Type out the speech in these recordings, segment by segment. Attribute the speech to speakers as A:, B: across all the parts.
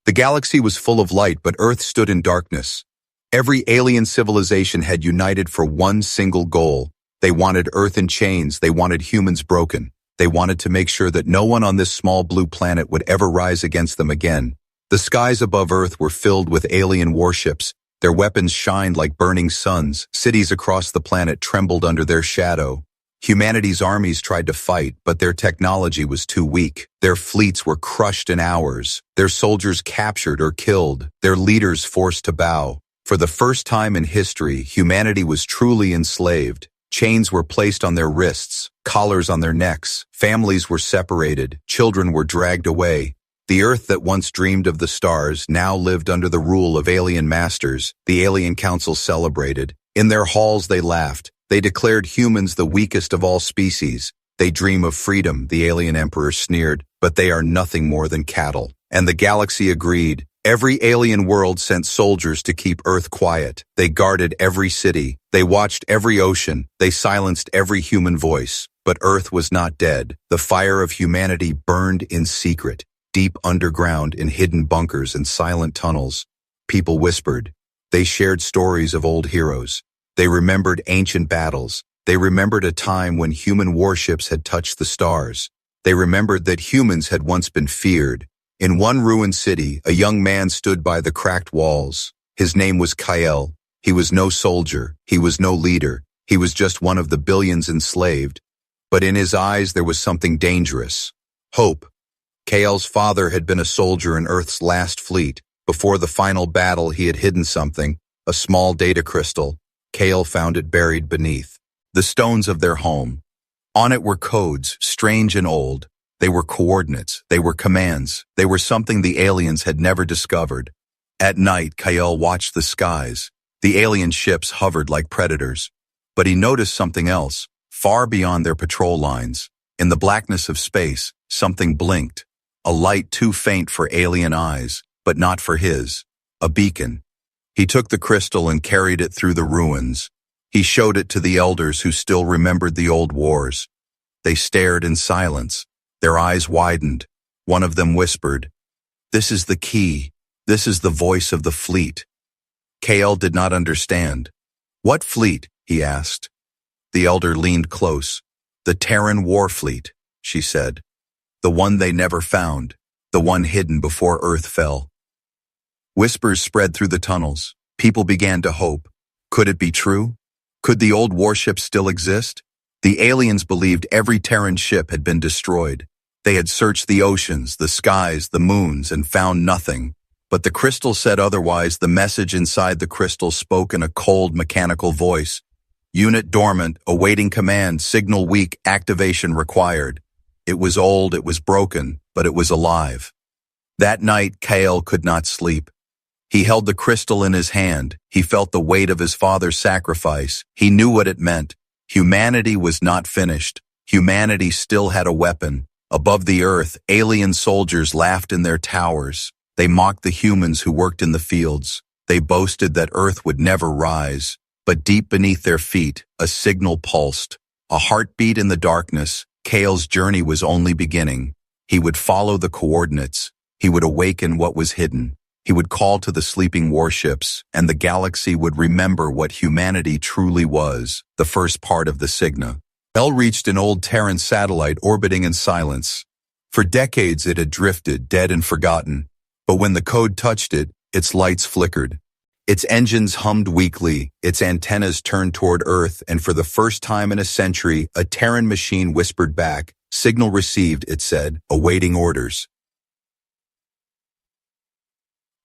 A: The galaxy was full of light, but Earth stood in darkness. Every alien civilization had united for one single goal. They wanted Earth in chains, they wanted humans broken. They wanted to make sure that no one on this small blue planet would ever rise against them again. The skies above Earth were filled with alien warships. Their weapons shined like burning suns. Cities across the planet trembled under their shadow. Humanity's armies tried to fight, but their technology was too weak. Their fleets were crushed in hours. Their soldiers captured or killed. Their leaders forced to bow. For the first time in history, humanity was truly enslaved. Chains were placed on their wrists, collars on their necks. Families were separated. Children were dragged away. The Earth that once dreamed of the stars now lived under the rule of alien masters. The Alien Council celebrated. In their halls they laughed. They declared humans the weakest of all species. They dream of freedom, the alien emperor sneered, but they are nothing more than cattle. And the galaxy agreed. Every alien world sent soldiers to keep Earth quiet. They guarded every city. They watched every ocean. They silenced every human voice. But Earth was not dead. The fire of humanity burned in secret, deep underground in hidden bunkers and silent tunnels. People whispered. They shared stories of old heroes. They remembered ancient battles. They remembered a time when human warships had touched the stars. They remembered that humans had once been feared. In one ruined city, a young man stood by the cracked walls. His name was Kael. He was no soldier. He was no leader. He was just one of the billions enslaved. But in his eyes there was something dangerous. Hope. Kael's father had been a soldier in Earth's last fleet. Before the final battle, he had hidden something, a small data crystal. Kael found it buried beneath the stones of their home. On it were codes, strange and old. They were coordinates. They were commands. They were something the aliens had never discovered. At night, Kael watched the skies. The alien ships hovered like predators. But he noticed something else, far beyond their patrol lines. In the blackness of space, something blinked. A light too faint for alien eyes, but not for his. A beacon. He took the crystal and carried it through the ruins. He showed it to the elders who still remembered the old wars. They stared in silence. Their eyes widened. One of them whispered, "This is the key. This is the voice of the fleet." Kael did not understand. "What fleet?" he asked. The elder leaned close. "The Terran war fleet," she said. "The one they never found. The one hidden before Earth fell." Whispers spread through the tunnels. People began to hope. Could it be true? Could the old warships still exist? The aliens believed every Terran ship had been destroyed. They had searched the oceans, the skies, the moons, and found nothing. But the crystal said otherwise. The message inside the crystal spoke in a cold, mechanical voice. "Unit dormant, awaiting command, signal weak, activation required." It was old, it was broken, but it was alive. That night, Kael could not sleep. He held the crystal in his hand. He felt the weight of his father's sacrifice. He knew what it meant. Humanity was not finished. Humanity still had a weapon. Above the Earth, alien soldiers laughed in their towers. They mocked the humans who worked in the fields. They boasted that Earth would never rise. But deep beneath their feet, a signal pulsed. A heartbeat in the darkness. Kael's journey was only beginning. He would follow the coordinates. He would awaken what was hidden. He would call to the sleeping warships, and the galaxy would remember what humanity truly was, the first part of the Signa. Kael reached an old Terran satellite orbiting in silence. For decades it had drifted, dead and forgotten. But when the code touched it, its lights flickered. Its engines hummed weakly, its antennas turned toward Earth, and for the first time in a century, a Terran machine whispered back. "Signal received," it said, "awaiting orders."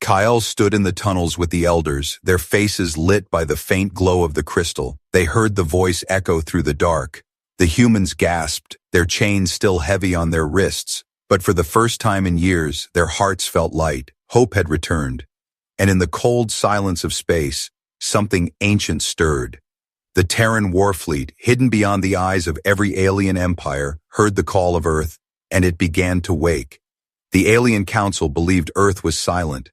A: Kael stood in the tunnels with the elders, their faces lit by the faint glow of the crystal. They heard the voice echo through the dark. The humans gasped, their chains still heavy on their wrists, but for the first time in years, their hearts felt light. Hope had returned. And in the cold silence of space, something ancient stirred. The Terran warfleet, hidden beyond the eyes of every alien empire, heard the call of Earth, and it began to wake. The Alien Council believed Earth was silent.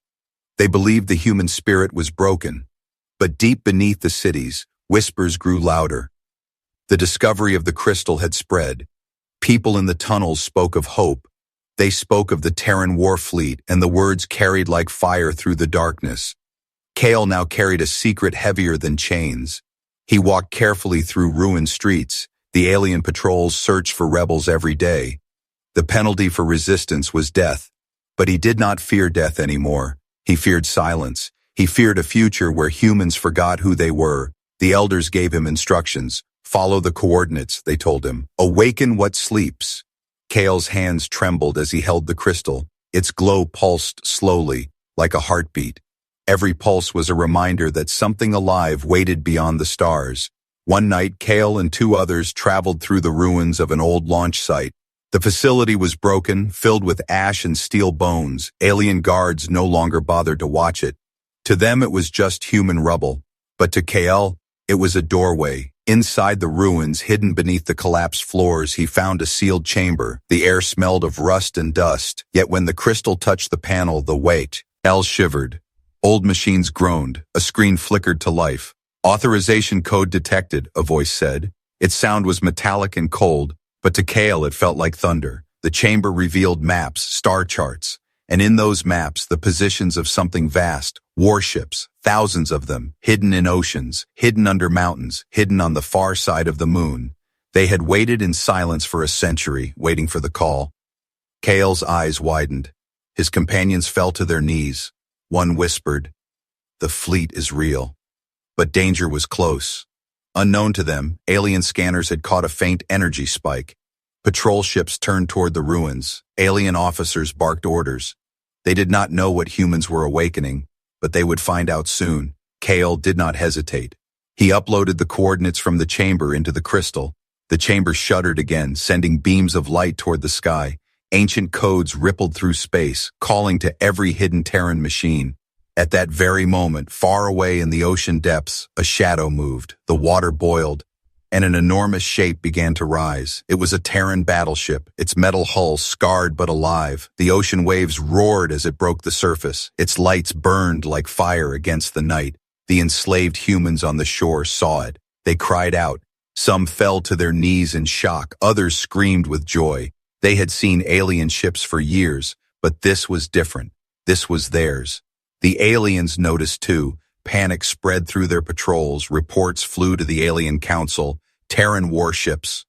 A: They believed the human spirit was broken. But deep beneath the cities, whispers grew louder. The discovery of the crystal had spread. People in the tunnels spoke of hope. They spoke of the Terran war fleet, and the words carried like fire through the darkness. Kale now carried a secret heavier than chains. He walked carefully through ruined streets. The alien patrols searched for rebels every day. The penalty for resistance was death. But he did not fear death anymore. He feared silence. He feared a future where humans forgot who they were. The elders gave him instructions. Follow the coordinates, they told him. Awaken what sleeps. Kale's hands trembled as he held the crystal. Its glow pulsed slowly, like a heartbeat. Every pulse was a reminder that something alive waited beyond the stars. One night, Kale and two others traveled through the ruins of an old launch site. The facility was broken, filled with ash and steel bones. Alien guards no longer bothered to watch it. To them, it was just human rubble. But to Kale, it was a doorway. Inside the ruins, hidden beneath the collapsed floors, he found a sealed chamber. The air smelled of rust and dust. Yet when the crystal touched the panel, the weight. Kale shivered. Old machines groaned. A screen flickered to life. Authorization code detected, a voice said. Its sound was metallic and cold, but to Kale it felt like thunder. The chamber revealed maps, star charts, and in those maps the positions of something vast, warships, thousands of them, hidden in oceans, hidden under mountains, hidden on the far side of the moon. They had waited in silence for a century, waiting for the call. Kale's eyes widened. His companions fell to their knees. One whispered, "The fleet is real." But danger was close. Unknown to them, alien scanners had caught a faint energy spike. Patrol ships turned toward the ruins. Alien officers barked orders. They did not know what humans were awakening, but they would find out soon. Kale did not hesitate. He uploaded the coordinates from the chamber into the crystal. The chamber shuddered again, sending beams of light toward the sky. Ancient codes rippled through space, calling to every hidden Terran machine. At that very moment, far away in the ocean depths, a shadow moved. The water boiled, and an enormous shape began to rise. It was a Terran battleship, its metal hull scarred but alive. The ocean waves roared as it broke the surface. Its lights burned like fire against the night. The enslaved humans on the shore saw it. They cried out. Some fell to their knees in shock. Others screamed with joy. They had seen alien ships for years, but this was different. This was theirs. The aliens noticed too. Panic spread through their patrols. Reports flew to the Alien Council. Terran warships.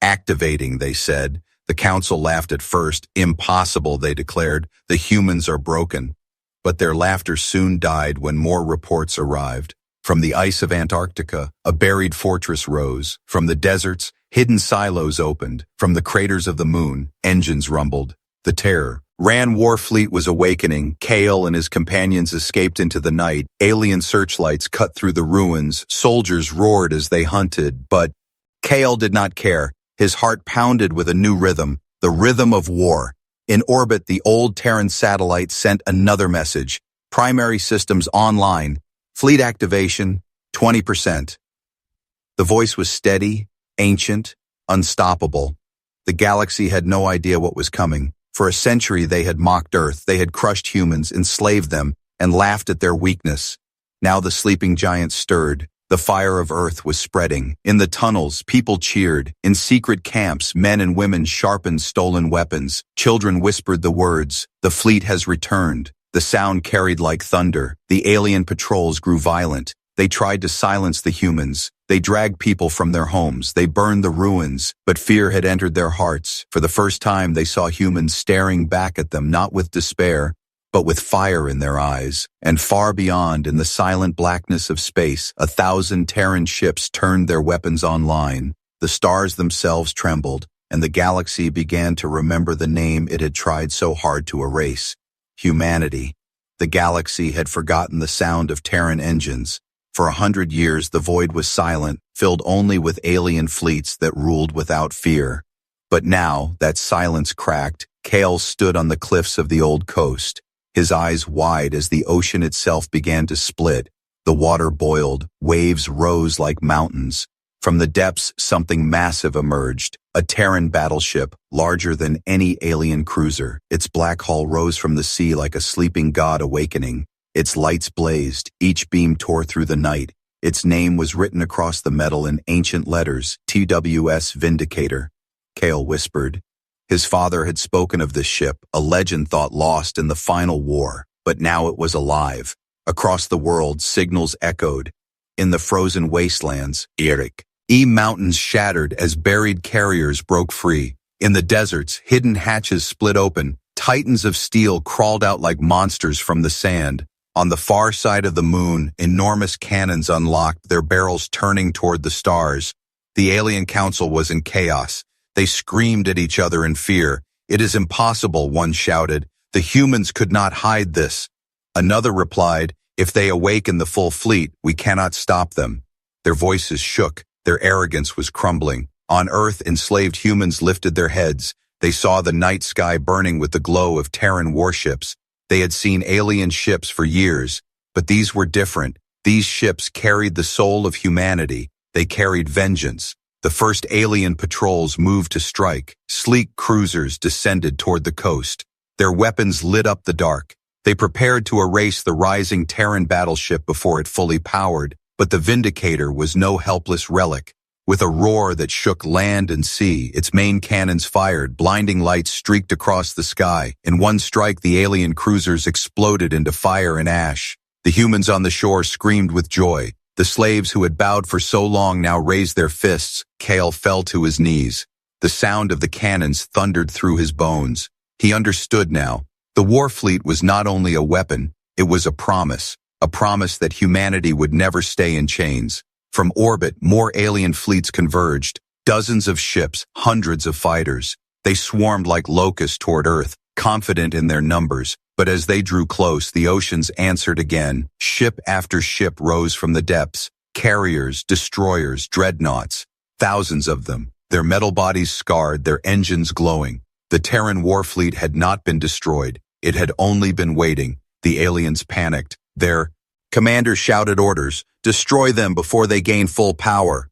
A: Activating, they said. The Council laughed at first. Impossible, they declared. The humans are broken. But their laughter soon died when more reports arrived. From the ice of Antarctica, a buried fortress rose. From the deserts, hidden silos opened. From the craters of the moon, engines rumbled. The terror. Ran war fleet was awakening. Kale and his companions escaped into the night. Alien searchlights cut through the ruins. Soldiers roared as they hunted, but Kale did not care. His heart pounded with a new rhythm, the rhythm of war. In orbit, the old Terran satellite sent another message. Primary systems online. Fleet activation, 20%. The voice was steady, ancient, unstoppable. The galaxy had no idea what was coming. For a century they had mocked Earth, they had crushed humans, enslaved them, and laughed at their weakness. Now the sleeping giants stirred. The fire of Earth was spreading. In the tunnels, people cheered. In secret camps, men and women sharpened stolen weapons. Children whispered the words, "The fleet has returned." The sound carried like thunder. The alien patrols grew violent. They tried to silence the humans. They dragged people from their homes. They burned the ruins. But fear had entered their hearts. For the first time, they saw humans staring back at them, not with despair, but with fire in their eyes. And far beyond, in the silent blackness of space, 1,000 Terran ships turned their weapons online. The stars themselves trembled, and the galaxy began to remember the name it had tried so hard to erase. Humanity. The galaxy had forgotten the sound of Terran engines. For 100 years, the void was silent, filled only with alien fleets that ruled without fear. But now, that silence cracked. Kale stood on the cliffs of the old coast, his eyes wide as the ocean itself began to split. The water boiled, waves rose like mountains. From the depths, something massive emerged, a Terran battleship, larger than any alien cruiser. Its black hull rose from the sea like a sleeping god awakening. Its lights blazed, each beam tore through the night. Its name was written across the metal in ancient letters, TWS Vindicator. Kale whispered. His father had spoken of this ship, a legend thought lost in the final war, but now it was alive. Across the world, signals echoed. In the frozen wastelands, mountains shattered as buried carriers broke free. In the deserts, hidden hatches split open. Titans of steel crawled out like monsters from the sand. On the far side of the moon, enormous cannons unlocked, their barrels turning toward the stars. The alien council was in chaos. They screamed at each other in fear. "It is impossible," one shouted. "The humans could not hide this." Another replied, "If they awaken the full fleet, we cannot stop them." Their voices shook. Their arrogance was crumbling. On Earth, enslaved humans lifted their heads. They saw the night sky burning with the glow of Terran warships. They had seen alien ships for years, but these were different. These ships carried the soul of humanity. They carried vengeance. The first alien patrols moved to strike. Sleek cruisers descended toward the coast. Their weapons lit up the dark. They prepared to erase the rising Terran battleship before it fully powered, but the Vindicator was no helpless relic. With a roar that shook land and sea, its main cannons fired, blinding lights streaked across the sky. In one strike, the alien cruisers exploded into fire and ash. The humans on the shore screamed with joy. The slaves who had bowed for so long now raised their fists. Kale fell to his knees. The sound of the cannons thundered through his bones. He understood now. The war fleet was not only a weapon, it was a promise that humanity would never stay in chains. From orbit, more alien fleets converged. Dozens of ships, hundreds of fighters. They swarmed like locusts toward Earth, confident in their numbers. But as they drew close, the oceans answered again. Ship after ship rose from the depths. Carriers, destroyers, dreadnoughts. Thousands of them. Their metal bodies scarred, their engines glowing. The Terran war fleet had not been destroyed. It had only been waiting. The aliens panicked. Their commander shouted orders. Destroy them before they gain full power.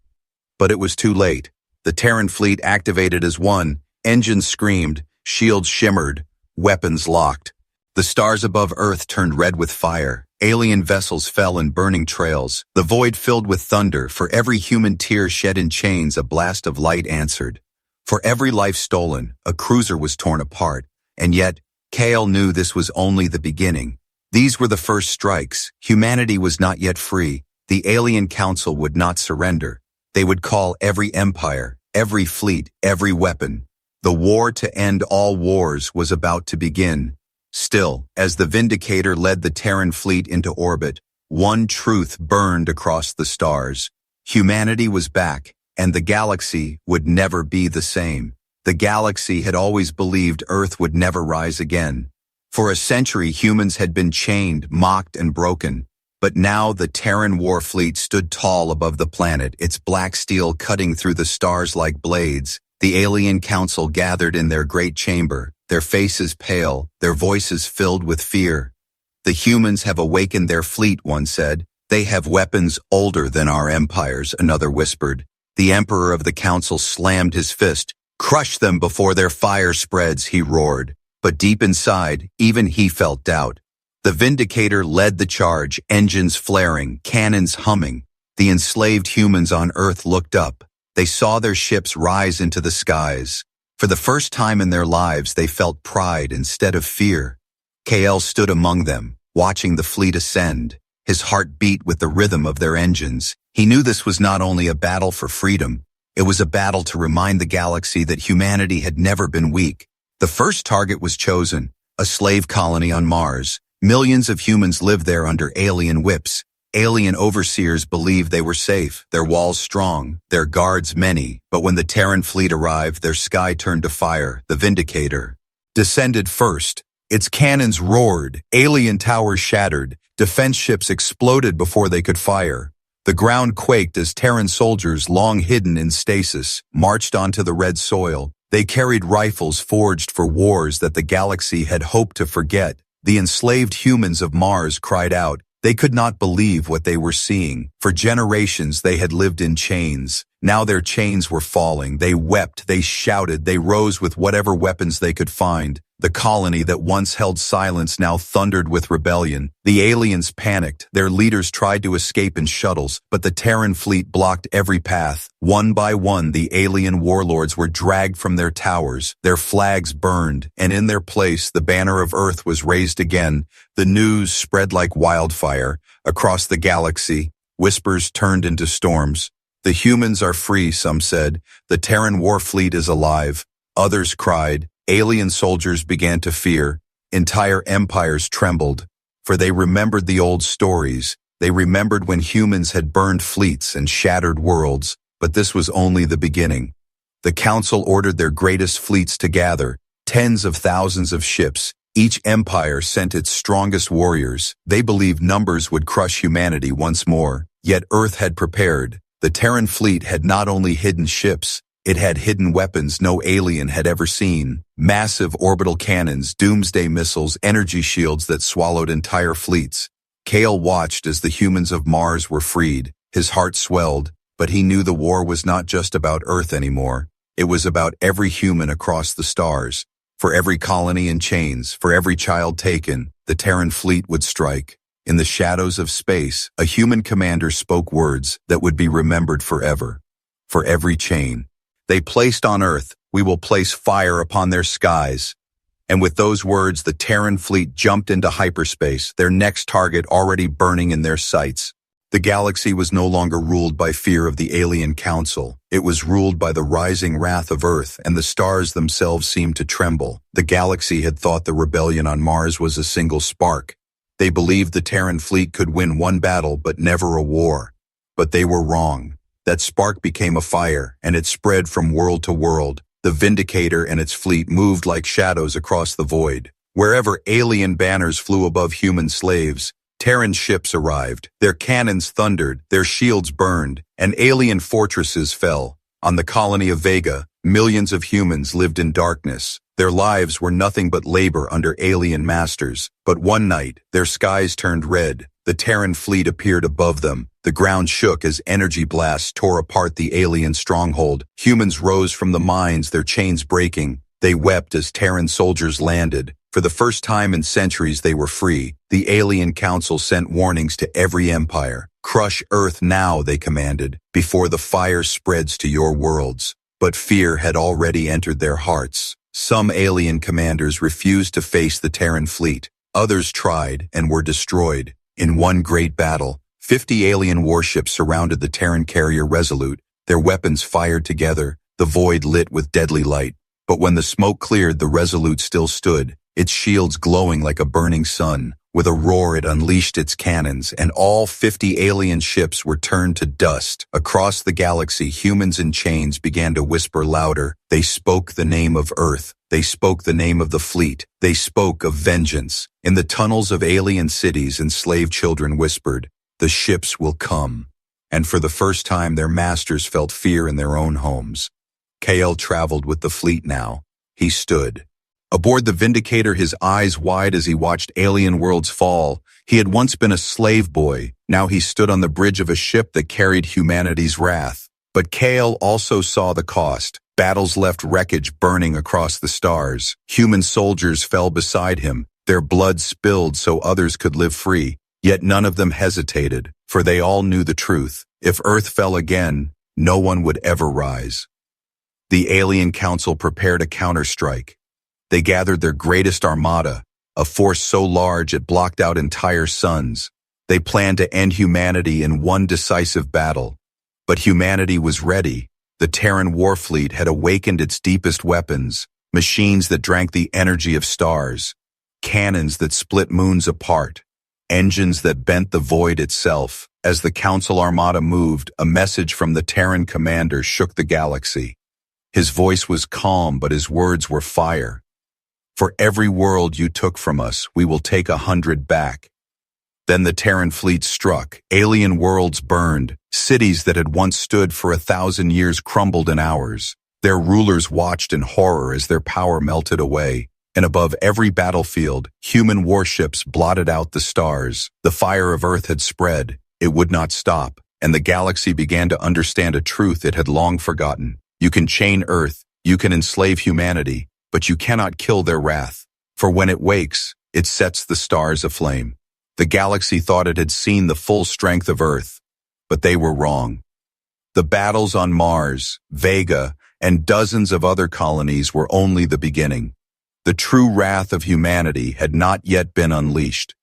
A: But it was too late. The Terran fleet activated as one. Engines screamed. Shields shimmered. Weapons locked. The stars above Earth turned red with fire. Alien vessels fell in burning trails. The void filled with thunder. For every human tear shed in chains, a blast of light answered. For every life stolen, a cruiser was torn apart. And yet, Kale knew this was only the beginning. These were the first strikes. Humanity was not yet free. The alien council would not surrender. They would call every empire, every fleet, every weapon. The war to end all wars was about to begin. Still, as the Vindicator led the Terran fleet into orbit, one truth burned across the stars. Humanity was back, and the galaxy would never be the same. The galaxy had always believed Earth would never rise again. For a century, humans had been chained, mocked, and broken. But now the Terran war fleet stood tall above the planet, its black steel cutting through the stars like blades. The alien council gathered in their great chamber, their faces pale, their voices filled with fear. "The humans have awakened their fleet," one said. "They have weapons older than our empires," another whispered. The emperor of the council slammed his fist. "Crush them before their fire spreads," he roared. But deep inside, even he felt doubt. The Vindicator led the charge, engines flaring, cannons humming. The enslaved humans on Earth looked up. They saw their ships rise into the skies. For the first time in their lives, they felt pride instead of fear. KL stood among them, watching the fleet ascend. His heart beat with the rhythm of their engines. He knew this was not only a battle for freedom, it was a battle to remind the galaxy that humanity had never been weak. The first target was chosen, a slave colony on Mars. Millions of humans lived there under alien whips. Alien overseers believed they were safe, their walls strong, their guards many. But when the Terran fleet arrived, their sky turned to fire. The Vindicator descended first. Its cannons roared, alien towers shattered, defense ships exploded before they could fire. The ground quaked as Terran soldiers, long hidden in stasis, marched onto the red soil. They carried rifles forged for wars that the galaxy had hoped to forget. The enslaved humans of Mars cried out. They could not believe what they were seeing. For generations they had lived in chains. Now their chains were falling. They wept, they shouted, they rose with whatever weapons they could find. The colony that once held silence now thundered with rebellion. The aliens panicked. Their leaders tried to escape in shuttles, but the Terran fleet blocked every path. One by one, the alien warlords were dragged from their towers. Their flags burned, and in their place, the banner of Earth was raised again. The news spread like wildfire. Across the galaxy, whispers turned into storms. The humans are free, some said. The Terran war fleet is alive. Others cried. Alien soldiers began to fear. Entire empires trembled, for they remembered the old stories. They remembered when humans had burned fleets and shattered worlds, but this was only the beginning. The Council ordered their greatest fleets to gather, tens of thousands of ships. Each empire sent its strongest warriors. They believed numbers would crush humanity once more. Yet Earth had prepared. The Terran fleet had not only hidden ships, it had hidden weapons no alien had ever seen. Massive orbital cannons, doomsday missiles, energy shields that swallowed entire fleets. Kale watched as the humans of Mars were freed. His heart swelled, but he knew the war was not just about Earth anymore. It was about every human across the stars. For every colony in chains, for every child taken, the Terran fleet would strike. In the shadows of space, a human commander spoke words that would be remembered forever. For every chain they placed on Earth, we will place fire upon their skies. And with those words, the Terran fleet jumped into hyperspace, their next target already burning in their sights. The galaxy was no longer ruled by fear of the alien council. It was ruled by the rising wrath of Earth, and the stars themselves seemed to tremble. The galaxy had thought the rebellion on Mars was a single spark. They believed the Terran fleet could win one battle, but never a war. But they were wrong. That spark became a fire, and it spread from world to world. The Vindicator and its fleet moved like shadows across the void. Wherever alien banners flew above human slaves, Terran ships arrived. Their cannons thundered, their shields burned, and alien fortresses fell. On the colony of Vega, millions of humans lived in darkness. Their lives were nothing but labor under alien masters. But one night, their skies turned red. The Terran fleet appeared above them. The ground shook as energy blasts tore apart the alien stronghold. Humans rose from the mines, their chains breaking. They wept as Terran soldiers landed. For the first time in centuries, they were free. The alien council sent warnings to every empire. Crush Earth now, they commanded, before the fire spreads to your worlds. But fear had already entered their hearts. Some alien commanders refused to face the Terran fleet. Others tried and were destroyed. In one great battle, 50 alien warships surrounded the Terran carrier Resolute, their weapons fired together, the void lit with deadly light. But when the smoke cleared, the Resolute still stood, its shields glowing like a burning sun. With a roar, it unleashed its cannons, and all 50 alien ships were turned to dust. Across the galaxy, humans in chains began to whisper louder. They spoke the name of Earth. They spoke the name of the fleet. They spoke of vengeance. In the tunnels of alien cities, enslaved children whispered, "The ships will come." And for the first time, their masters felt fear in their own homes. Kale traveled with the fleet now. He stood aboard the Vindicator, his eyes wide as he watched alien worlds fall. He had once been a slave boy. Now he stood on the bridge of a ship that carried humanity's wrath. But Kale also saw the cost. Battles left wreckage burning across the stars. Human soldiers fell beside him, their blood spilled so others could live free. Yet none of them hesitated, for they all knew the truth. If Earth fell again, no one would ever rise. The alien council prepared a counterstrike. They gathered their greatest armada, a force so large it blocked out entire suns. They planned to end humanity in one decisive battle. But humanity was ready. The Terran war fleet had awakened its deepest weapons, machines that drank the energy of stars, cannons that split moons apart, engines that bent the void itself. As the Council Armada moved, a message from the Terran commander shook the galaxy. His voice was calm, but his words were fire. For every world you took from us, we will take 100 back. Then the Terran fleet struck. Alien worlds burned. Cities that had once stood for 1,000 years crumbled in hours. Their rulers watched in horror as their power melted away. And above every battlefield, human warships blotted out the stars. The fire of Earth had spread. It would not stop. And the galaxy began to understand a truth it had long forgotten. You can chain Earth, you can enslave humanity, but you cannot kill their wrath. For when it wakes, it sets the stars aflame. The galaxy thought it had seen the full strength of Earth, but they were wrong. The battles on Mars, Vega, and dozens of other colonies were only the beginning. The true wrath of humanity had not yet been unleashed.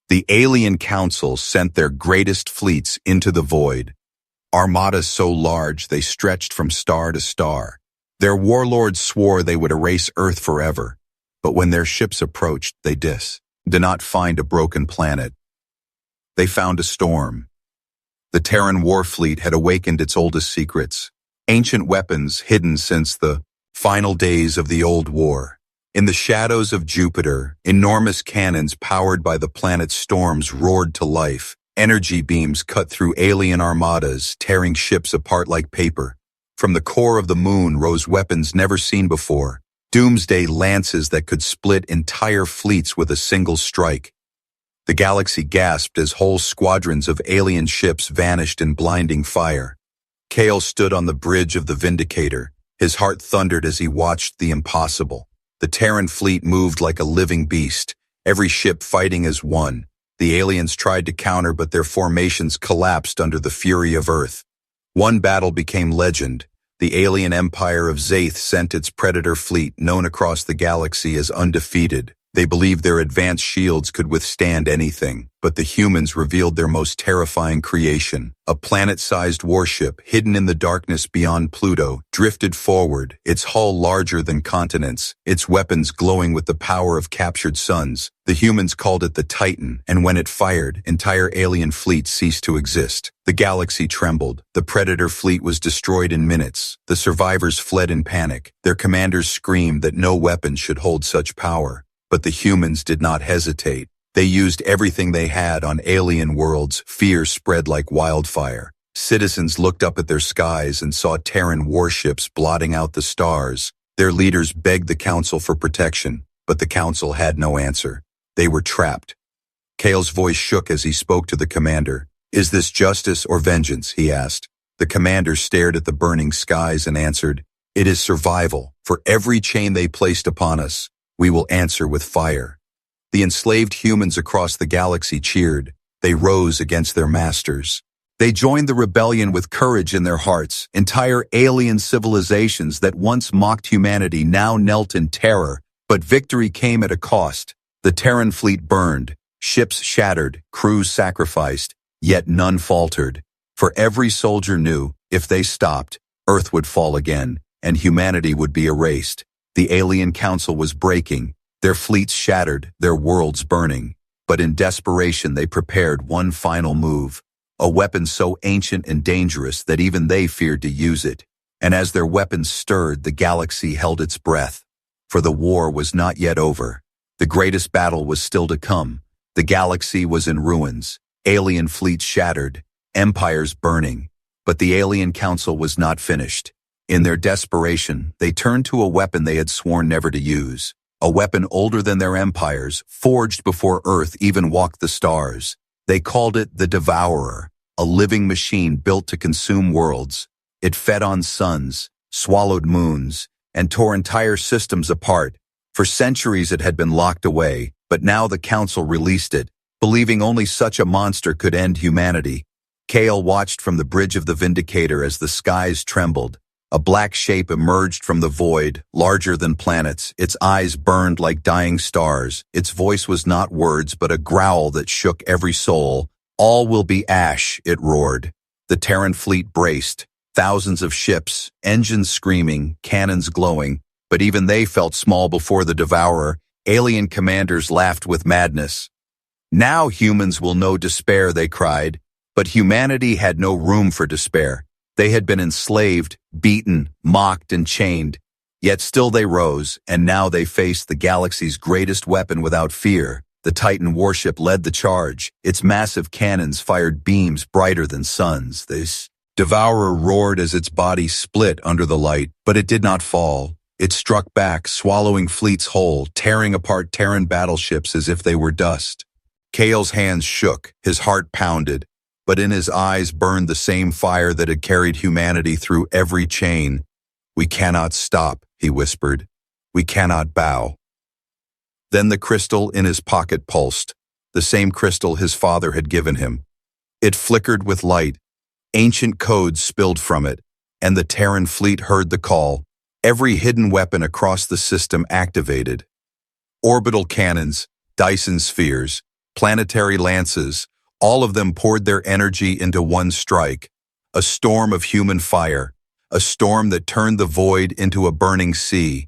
A: The alien council sent their greatest fleets into the void. Armadas so large they stretched from star to star. Their warlords swore they would erase Earth forever, but when their ships approached, they did not find a broken planet. They found a storm. The Terran war fleet had awakened its oldest secrets, ancient weapons hidden since the final days of the Old War. In the shadows of Jupiter, enormous cannons powered by the planet's storms roared to life. Energy beams cut through alien armadas, tearing ships apart like paper. From the core of the moon rose weapons never seen before, doomsday lances that could split entire fleets with a single strike. The galaxy gasped as whole squadrons of alien ships vanished in blinding fire. Kale stood on the bridge of the Vindicator. His heart thundered as he watched the impossible. The Terran fleet moved like a living beast, every ship fighting as one. The aliens tried to counter, but their formations collapsed under the fury of Earth. One battle became legend. The alien empire of Zaith sent its predator fleet, known across the galaxy as undefeated. They believed their advanced shields could withstand anything, but the humans revealed their most terrifying creation. A planet-sized warship, hidden in the darkness beyond Pluto, drifted forward, its hull larger than continents, its weapons glowing with the power of captured suns. The humans called it the Titan, and when it fired, entire alien fleets ceased to exist. The galaxy trembled. The Predator fleet was destroyed in minutes. The survivors fled in panic. Their commanders screamed that no weapon should hold such power. But the humans did not hesitate. They used everything they had on alien worlds. Fear spread like wildfire. Citizens looked up at their skies and saw Terran warships blotting out the stars. Their leaders begged the Council for protection, but the Council had no answer. They were trapped. Kale's voice shook as he spoke to the commander. "Is this justice or vengeance?" he asked. The commander stared at the burning skies and answered, "It is survival. For every chain they placed upon us, we will answer with fire." The enslaved humans across the galaxy cheered. They rose against their masters. They joined the rebellion with courage in their hearts. Entire alien civilizations that once mocked humanity now knelt in terror. But victory came at a cost. The Terran fleet burned, ships shattered, crews sacrificed, yet none faltered. For every soldier knew, if they stopped, Earth would fall again, and humanity would be erased. The alien council was breaking, their fleets shattered, their worlds burning. But in desperation they prepared one final move, a weapon so ancient and dangerous that even they feared to use it. And as their weapons stirred, the galaxy held its breath. For the war was not yet over. The greatest battle was still to come. The galaxy was in ruins, alien fleets shattered, empires burning. But the alien council was not finished. In their desperation, they turned to a weapon they had sworn never to use, a weapon older than their empires, forged before Earth even walked the stars. They called it the Devourer, a living machine built to consume worlds. It fed on suns, swallowed moons, and tore entire systems apart. For centuries it had been locked away, but now the Council released it, believing only such a monster could end humanity. Kale watched from the bridge of the Vindicator as the skies trembled. A black shape emerged from the void, larger than planets. Its eyes burned like dying stars. Its voice was not words, but a growl that shook every soul. "All will be ash," it roared. The Terran fleet braced. Thousands of ships, engines screaming, cannons glowing. But even they felt small before the Devourer. Alien commanders laughed with madness. "Now humans will know despair," they cried. But humanity had no room for despair. They had been enslaved, beaten, mocked, and chained. Yet still they rose, and now they faced the galaxy's greatest weapon without fear. The Titan warship led the charge. Its massive cannons fired beams brighter than suns. This Devourer roared as its body split under the light, but it did not fall. It struck back, swallowing fleets whole, tearing apart Terran battleships as if they were dust. Kale's hands shook, his heart pounded. But in his eyes burned the same fire that had carried humanity through every chain. "We cannot stop," he whispered. "We cannot bow." Then the crystal in his pocket pulsed, the same crystal his father had given him. It flickered with light. Ancient codes spilled from it, and the Terran fleet heard the call. Every hidden weapon across the system activated. Orbital cannons, Dyson spheres, planetary lances, all of them poured their energy into one strike. A storm of human fire, a storm that turned the void into a burning sea.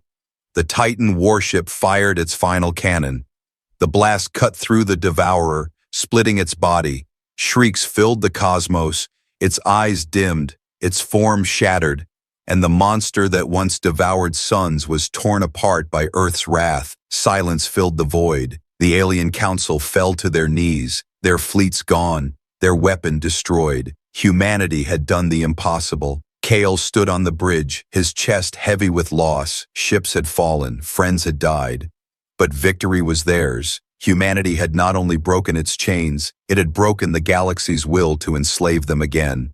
A: The Titan warship fired its final cannon. The blast cut through the Devourer, splitting its body. Shrieks filled the cosmos, its eyes dimmed, its form shattered, and the monster that once devoured suns was torn apart by Earth's wrath. Silence filled the void. The alien council fell to their knees, their fleets gone, their weapon destroyed. Humanity had done the impossible. Kale stood on the bridge, his chest heavy with loss. Ships had fallen, friends had died. But victory was theirs. Humanity had not only broken its chains, it had broken the galaxy's will to enslave them again.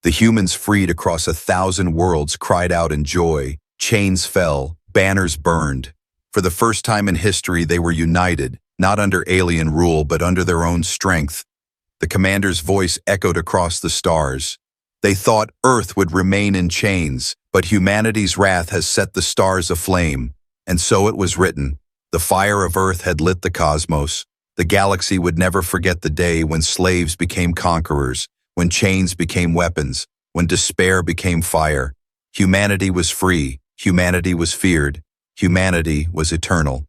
A: The humans freed across 1,000 worlds cried out in joy. Chains fell, banners burned. For the first time in history, they were united, not under alien rule, but under their own strength. The commander's voice echoed across the stars. They thought Earth would remain in chains, but humanity's wrath has set the stars aflame. And so it was written. The fire of Earth had lit the cosmos. The galaxy would never forget the day when slaves became conquerors, when chains became weapons, when despair became fire. Humanity was free, humanity was feared, humanity was eternal.